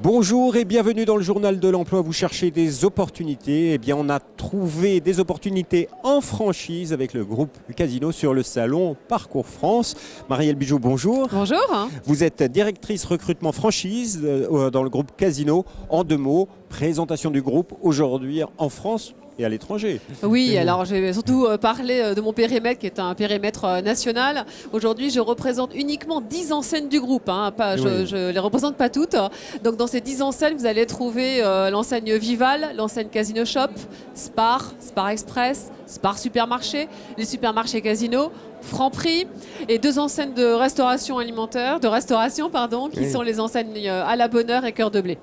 Bonjour et bienvenue dans le journal de l'emploi. Vous cherchez des opportunités. Eh bien, on a trouvé des opportunités en franchise avec le groupe Casino sur le salon Parcours France. Marielle Bijoux, bonjour. Bonjour. Vous êtes directrice recrutement franchise dans le groupe Casino. En 2 mots, présentation du groupe aujourd'hui en France et à l'étranger. Oui, alors je vais surtout parler de mon périmètre qui est un périmètre national. Aujourd'hui, je représente uniquement 10 enseignes du groupe. Je ne les représente pas toutes. Donc dans ces 10 enseignes, vous allez trouver l'enseigne Vival, l'enseigne Casino Shop, Spar, Spar Express, Spar Supermarché, les supermarchés Casino, Franprix et 2 enseignes de restauration alimentaire, qui sont les enseignes à la bonne heure et Cœur de Blé.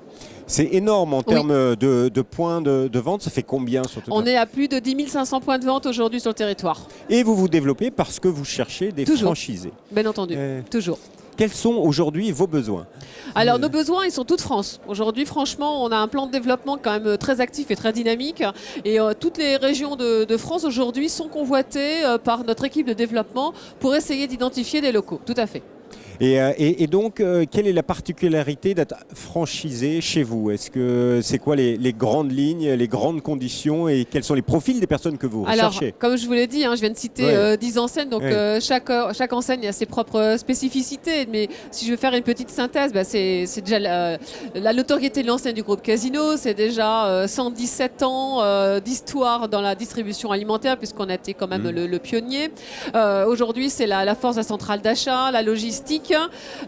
C'est énorme en termes de points de vente. Ça fait combien sur tout? On est à plus de 10 500 points de vente aujourd'hui sur le territoire. Et vous vous développez parce que vous cherchez des franchisés. Bien entendu, toujours. Quels sont aujourd'hui vos besoins? Alors nos besoins, ils sont toute France. Aujourd'hui, franchement, on a un plan de développement quand même très actif et très dynamique. Et toutes les régions de France aujourd'hui sont convoitées par notre équipe de développement pour essayer d'identifier des locaux. Tout à fait. Et donc, quelle est la particularité d'être franchisé chez vous? Est-ce que c'est quoi les grandes lignes, les grandes conditions et quels sont les profils des personnes que vous recherchez? Alors, comme je vous l'ai dit, je viens de citer 10 enseignes, donc chaque enseigne a ses propres spécificités. Mais si je veux faire une petite synthèse, c'est déjà la notoriété de l'enseigne du groupe Casino, c'est déjà 117 ans d'histoire dans la distribution alimentaire, puisqu'on a été quand même le pionnier. Aujourd'hui, c'est la force de la centrale d'achat, la logistique,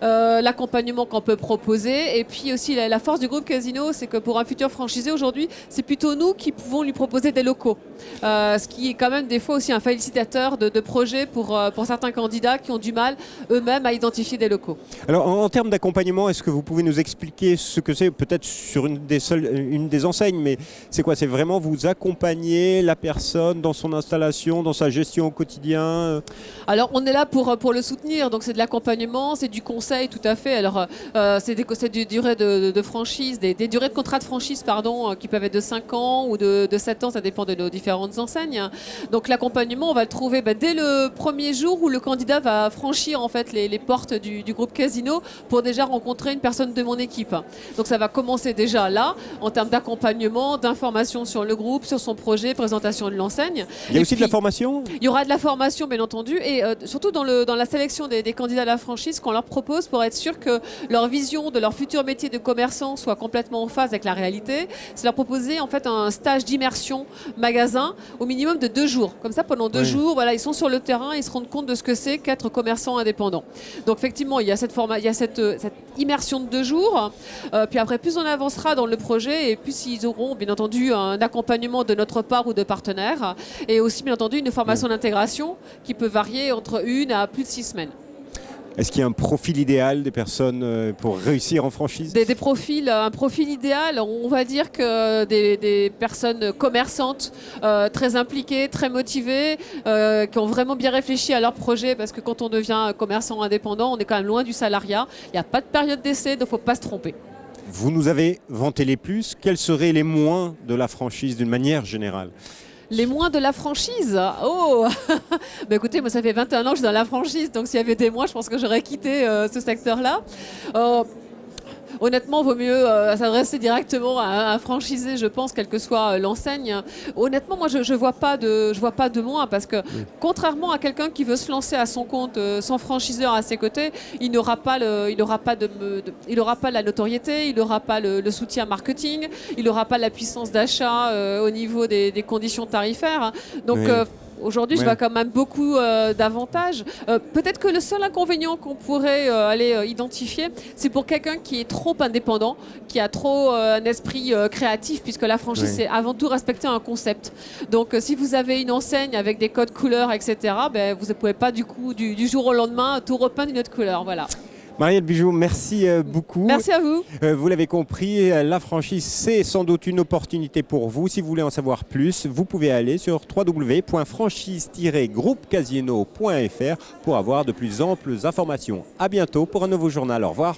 l'accompagnement qu'on peut proposer, et puis aussi la force du groupe Casino, c'est que pour un futur franchisé aujourd'hui, c'est plutôt nous qui pouvons lui proposer des locaux, ce qui est quand même des fois aussi un félicitateur de projet pour certains candidats qui ont du mal eux-mêmes à identifier des locaux. Alors en termes d'accompagnement, est-ce que vous pouvez nous expliquer ce que c'est, peut-être sur une des enseignes, mais c'est quoi? C'est vraiment vous accompagner la personne dans son installation, dans sa gestion au quotidien? Alors on est là pour le soutenir, donc c'est de l'accompagnement, c'est du conseil, tout à fait. Alors c'est des durées de franchise, des durées de contrat de franchise, qui peuvent être de 5 ans ou de 7 ans, ça dépend de nos différentes enseignes. Donc l'accompagnement, on va le trouver dès le premier jour où le candidat va franchir en fait les portes du groupe Casino pour déjà rencontrer une personne de mon équipe. Donc ça va commencer déjà là, en termes d'accompagnement, d'information sur le groupe, sur son projet, présentation de l'enseigne. Il y a aussi de la formation? Il y aura de la formation, bien entendu, et surtout dans la sélection des candidats à la franchise, qu'on leur propose pour être sûr que leur vision de leur futur métier de commerçant soit complètement en phase avec la réalité, c'est leur proposer en fait un stage d'immersion magasin au minimum de 2 jours. Comme ça, pendant 2 jours, ils sont sur le terrain, ils se rendent compte de ce que c'est qu'être commerçant indépendant. Donc effectivement, il y a cette immersion de 2 jours. Puis après, plus on avancera dans le projet et plus ils auront bien entendu un accompagnement de notre part ou de partenaires, et aussi bien entendu une formation d'intégration qui peut varier entre 1 à plus de 6 semaines. Est-ce qu'il y a un profil idéal des personnes pour réussir en franchise? Un profil idéal, on va dire que des personnes commerçantes, très impliquées, très motivées, qui ont vraiment bien réfléchi à leur projet, parce que quand on devient commerçant indépendant, on est quand même loin du salariat. Il n'y a pas de période d'essai, donc il ne faut pas se tromper. Vous nous avez vanté les plus. Quels seraient les moins de la franchise d'une manière générale? Les moins de la franchise? Oh écoutez, moi ça fait 21 ans que je suis dans la franchise, donc s'il y avait des moins, je pense que j'aurais quitté ce secteur-là. Honnêtement, il vaut mieux s'adresser directement à un franchisé, je pense, quelle que soit l'enseigne. Honnêtement, moi, je vois pas de moins, parce que contrairement à quelqu'un qui veut se lancer à son compte sans franchiseur à ses côtés, il n'aura pas la notoriété, il n'aura pas le soutien marketing, il n'aura pas la puissance d'achat au niveau des conditions tarifaires. Donc, aujourd'hui, je vois quand même beaucoup d'avantages. Peut-être que le seul inconvénient qu'on pourrait aller identifier, c'est pour quelqu'un qui est trop indépendant, qui a trop un esprit créatif, puisque la franchise, c'est avant tout respecter un concept. Donc, si vous avez une enseigne avec des codes couleurs, etc., vous ne pouvez pas du jour au lendemain tout repeindre d'une autre couleur. Voilà. Marielle Bijoux, merci beaucoup. Merci à vous. Vous l'avez compris, la franchise, c'est sans doute une opportunité pour vous. Si vous voulez en savoir plus, vous pouvez aller sur www.franchise-groupecasino.fr pour avoir de plus amples informations. À bientôt pour un nouveau journal. Au revoir.